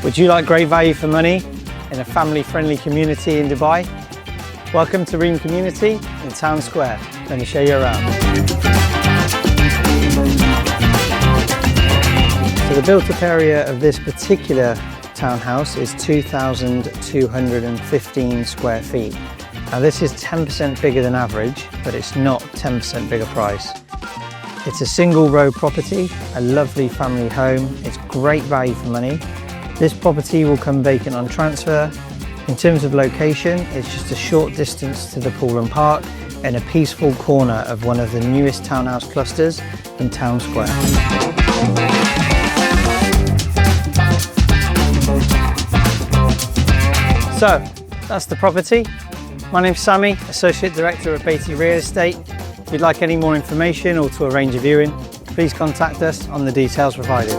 Would you like great value for money in a family-friendly community in Dubai? Welcome to Reem Community in Town Square. Let me show you around. So the built-up area of this particular townhouse is 2,215 square feet. Now this is 10% bigger than average, but it's not 10% bigger price. It's a single row property, a lovely family home. It's great value for money. This property will come vacant on transfer. In terms of location, it's just a short distance to the pool and park in a peaceful corner of one of the newest townhouse clusters in Town Square. So, that's the property. My name's Sami, Associate Director at Bayti Real Estate. If you'd like any more information or to arrange a viewing, please contact us on the details provided.